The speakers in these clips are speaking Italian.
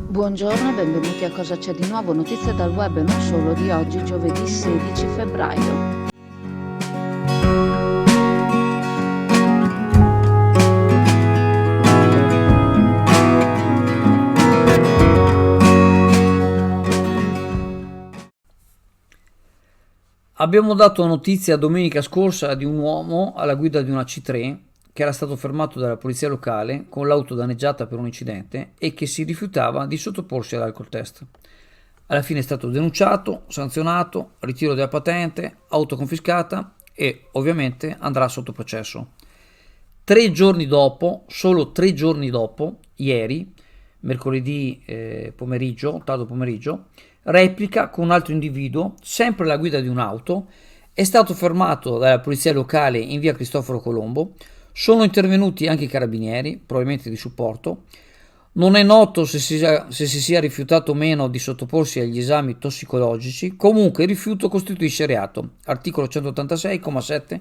Buongiorno e benvenuti a Cosa c'è di nuovo, notizie dal web e non solo di oggi, giovedì 16 febbraio. Abbiamo dato notizia domenica scorsa di un uomo alla guida di una C3 che era stato fermato dalla polizia locale con l'auto danneggiata per un incidente e che si rifiutava di sottoporsi all'alcol test. Alla fine è stato denunciato, sanzionato, ritiro della patente, auto confiscata e ovviamente andrà sotto processo. 3 giorni dopo, solo 3 giorni dopo, ieri, mercoledì pomeriggio, tardo pomeriggio, replica con un altro individuo, sempre alla guida di un'auto, è stato fermato dalla polizia locale in via Cristoforo Colombo, sono intervenuti anche i carabinieri, probabilmente di supporto. Non è noto se si sia rifiutato o meno di sottoporsi agli esami tossicologici, comunque il rifiuto costituisce reato, articolo 186,7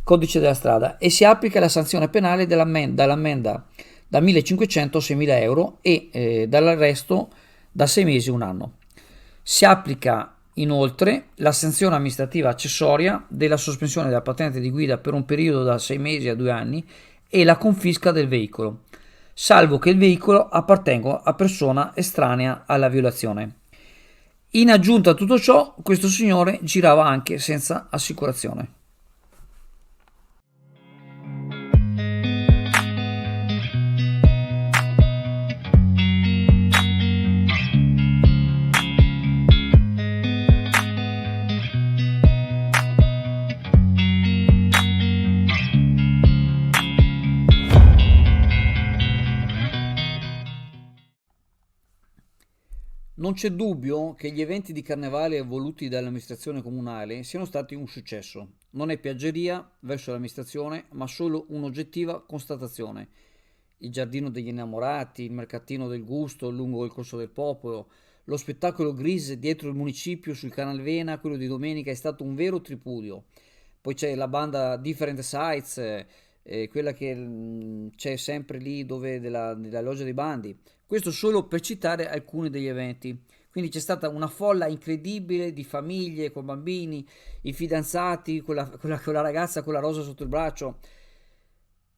codice della strada, e si applica la sanzione penale dall'ammenda da 1.500 a 6.000 euro e dall'arresto da 6 mesi a un anno. Si applica inoltre la sanzione amministrativa accessoria della sospensione della patente di guida per un periodo da 6 mesi a 2 anni e la confisca del veicolo, salvo che il veicolo appartenga a persona estranea alla violazione. In aggiunta a tutto ciò, questo signore girava anche senza assicurazione. Non c'è dubbio che gli eventi di carnevale voluti dall'amministrazione comunale siano stati un successo. Non è piaggeria verso l'amministrazione, ma solo un'oggettiva constatazione. Il giardino degli innamorati, il mercatino del gusto lungo il corso del popolo, lo spettacolo gris dietro il municipio sul Canal Vena, quello di domenica, è stato un vero tripudio. Poi c'è la banda Different Sights, quella che c'è sempre lì dove della loggia dei bandi. Questo solo per citare alcuni degli eventi. Quindi c'è stata una folla incredibile di famiglie con bambini, i fidanzati con la ragazza con la rosa sotto il braccio.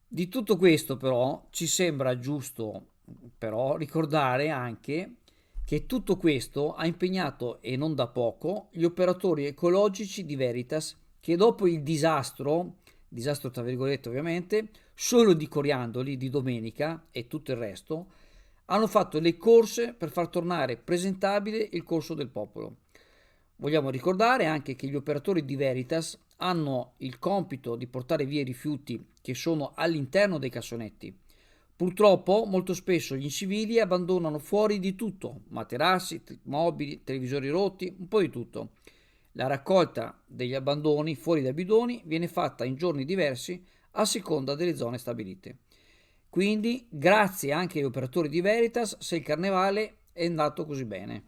Di tutto questo però ci sembra giusto però ricordare anche che tutto questo ha impegnato, e non da poco, gli operatori ecologici di Veritas che dopo il disastro tra virgolette ovviamente, solo di Coriandoli di domenica e tutto il resto, hanno fatto le corse per far tornare presentabile il corso del popolo. Vogliamo ricordare anche che gli operatori di Veritas hanno il compito di portare via i rifiuti che sono all'interno dei cassonetti. Purtroppo molto spesso gli incivili abbandonano fuori di tutto, materassi, mobili, televisori rotti, un po' di tutto. La raccolta degli abbandoni fuori dai bidoni viene fatta in giorni diversi a seconda delle zone stabilite. Quindi grazie anche agli operatori di Veritas se il carnevale è andato così bene.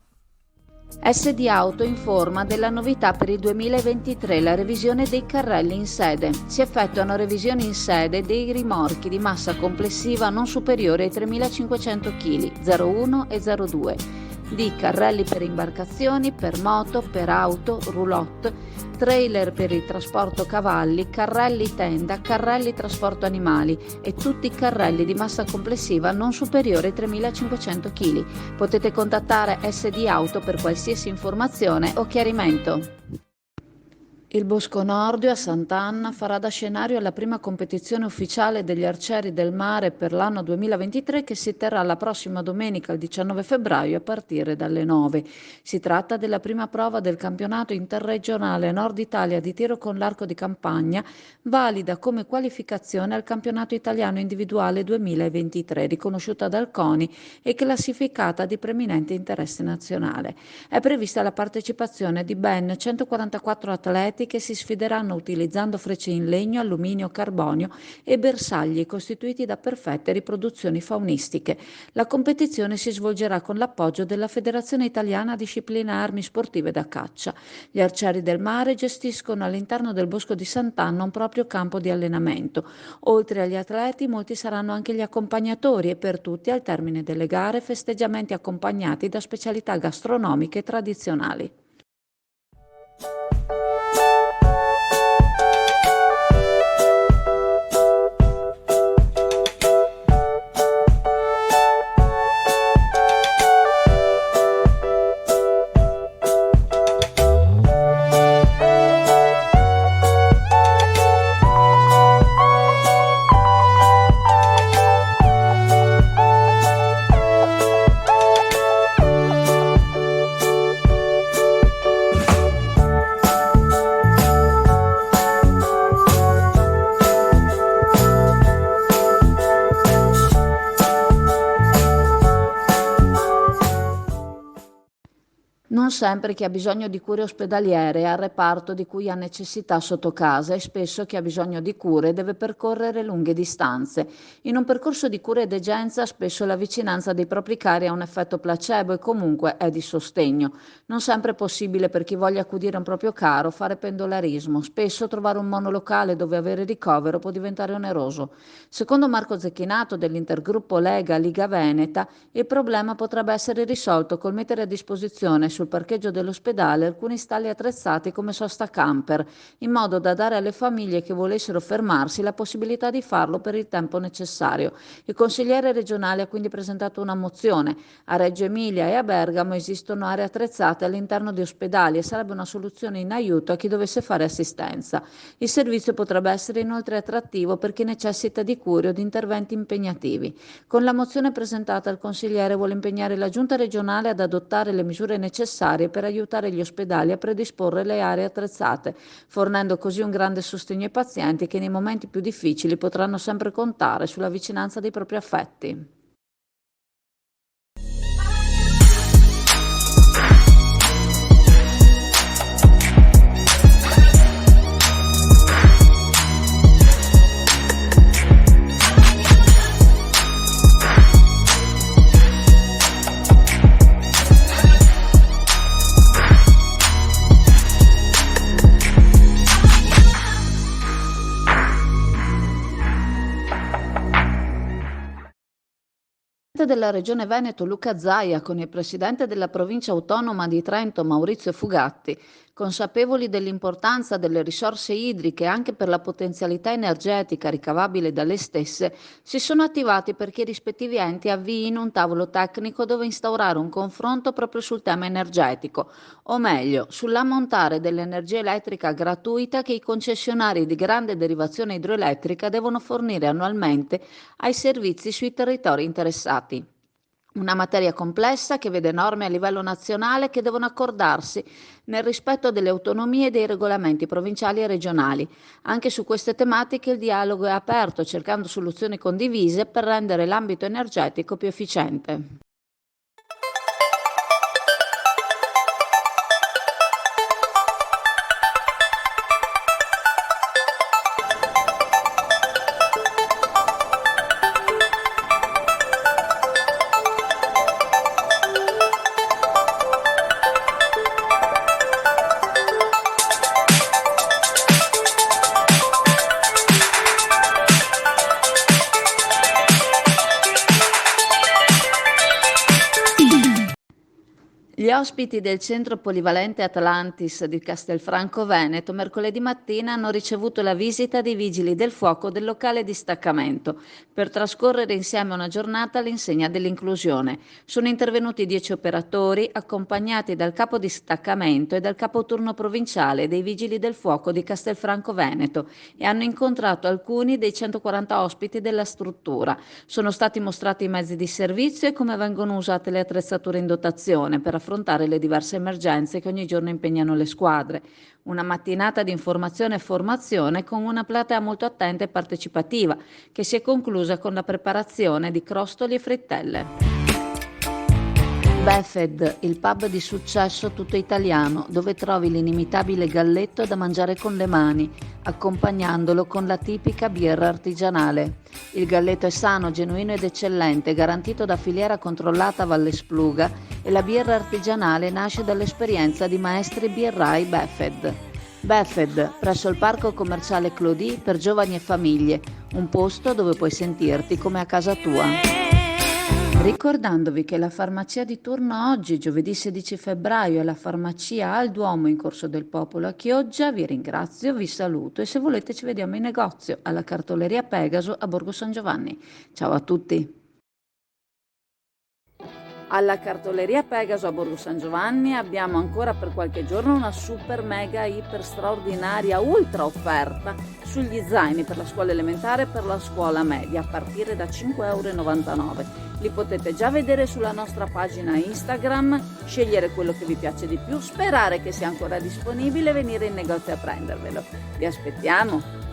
SD Auto informa della novità per il 2023, la revisione dei carrelli in sede. Si effettuano revisioni in sede dei rimorchi di massa complessiva non superiore ai 3.500 kg, 01 e 02, di carrelli per imbarcazioni, per moto, per auto, roulotte, trailer per il trasporto cavalli, carrelli tenda, carrelli trasporto animali e tutti i carrelli di massa complessiva non superiore ai 3.500 kg. Potete contattare SD Auto per qualsiasi informazione o chiarimento. Il Bosco Nordio a Sant'Anna farà da scenario alla prima competizione ufficiale degli arcieri del mare per l'anno 2023 che si terrà la prossima domenica, il 19 febbraio, a partire dalle 9. Si tratta della prima prova del campionato interregionale Nord Italia di tiro con l'arco di campagna, valida come qualificazione al campionato italiano individuale 2023, riconosciuta dal CONI e classificata di preminente interesse nazionale. È prevista la partecipazione di ben 144 atleti soggetti che si sfideranno utilizzando frecce in legno, alluminio, carbonio e bersagli costituiti da perfette riproduzioni faunistiche. La competizione si svolgerà con l'appoggio della Federazione Italiana Disciplina Armi Sportive da Caccia. Gli arcieri del mare gestiscono all'interno del Bosco di Sant'Anna un proprio campo di allenamento. Oltre agli atleti, molti saranno anche gli accompagnatori e per tutti, al termine delle gare, festeggiamenti accompagnati da specialità gastronomiche tradizionali. Non sempre chi ha bisogno di cure ospedaliere è al reparto di cui ha necessità sotto casa e spesso chi ha bisogno di cure deve percorrere lunghe distanze. In un percorso di cura e degenza spesso la vicinanza dei propri cari ha un effetto placebo e comunque è di sostegno. Non sempre è possibile per chi voglia accudire un proprio caro fare pendolarismo. Spesso trovare un monolocale dove avere ricovero può diventare oneroso. Secondo Marco Zecchinato dell'intergruppo Lega Liga Veneta, il problema potrebbe essere risolto col mettere a disposizione sul parcheggio dell'ospedale alcuni stalli attrezzati come sosta camper, in modo da dare alle famiglie che volessero fermarsi la possibilità di farlo per il tempo necessario. Il consigliere regionale ha quindi presentato una mozione. A Reggio Emilia e a Bergamo esistono aree attrezzate all'interno di ospedali e sarebbe una soluzione in aiuto a chi dovesse fare assistenza. Il servizio potrebbe essere inoltre attrattivo per chi necessita di cure o di interventi impegnativi. Con la mozione presentata, il consigliere vuole impegnare la Giunta regionale ad adottare le misure necessarie per aiutare gli ospedali a predisporre le aree attrezzate, fornendo così un grande sostegno ai pazienti che nei momenti più difficili potranno sempre contare sulla vicinanza dei propri affetti. Della Regione Veneto Luca Zaia con il presidente della provincia autonoma di Trento Maurizio Fugatti, consapevoli dell'importanza delle risorse idriche anche per la potenzialità energetica ricavabile dalle stesse, si sono attivati perché i rispettivi enti avviino un tavolo tecnico dove instaurare un confronto proprio sul tema energetico, o meglio, sull'ammontare dell'energia elettrica gratuita che i concessionari di grande derivazione idroelettrica devono fornire annualmente ai servizi sui territori interessati. Una materia complessa che vede norme a livello nazionale che devono accordarsi nel rispetto delle autonomie e dei regolamenti provinciali e regionali. Anche su queste tematiche il dialogo è aperto, cercando soluzioni condivise per rendere l'ambito energetico più efficiente. Gli ospiti del Centro Polivalente Atlantis di Castelfranco Veneto mercoledì mattina hanno ricevuto la visita dei Vigili del Fuoco del locale distaccamento per trascorrere insieme una giornata all'insegna dell'inclusione. Sono intervenuti 10 operatori accompagnati dal capo distaccamento e dal capo turno provinciale dei Vigili del Fuoco di Castelfranco Veneto e hanno incontrato alcuni dei 140 ospiti della struttura. Sono stati mostrati i mezzi di servizio e come vengono usate le attrezzature in dotazione per affrontare le diverse emergenze che ogni giorno impegnano le squadre. Una mattinata di informazione e formazione con una platea molto attenta e partecipativa, che si è conclusa con la preparazione di crostoli e frittelle. Befed, il pub di successo tutto italiano, dove trovi l'inimitabile galletto da mangiare con le mani, accompagnandolo con la tipica birra artigianale. Il galletto è sano, genuino ed eccellente, garantito da filiera controllata Valle Spluga, e la birra artigianale nasce dall'esperienza di maestri birrai Befed. Befed, presso il parco commerciale Clodì per giovani e famiglie, un posto dove puoi sentirti come a casa tua. Ricordandovi che la farmacia di turno oggi, giovedì 16 febbraio, è la farmacia al Duomo in Corso del Popolo a Chioggia, vi ringrazio, vi saluto e se volete ci vediamo in negozio alla cartoleria Pegaso a Borgo San Giovanni. Ciao a tutti! Alla cartoleria Pegaso a Borgo San Giovanni abbiamo ancora per qualche giorno una super mega iper straordinaria ultra offerta sugli zaini per la scuola elementare e per la scuola media a partire da 5,99 €. Li potete già vedere sulla nostra pagina Instagram, scegliere quello che vi piace di più, sperare che sia ancora disponibile e venire in negozio a prendervelo. Vi aspettiamo!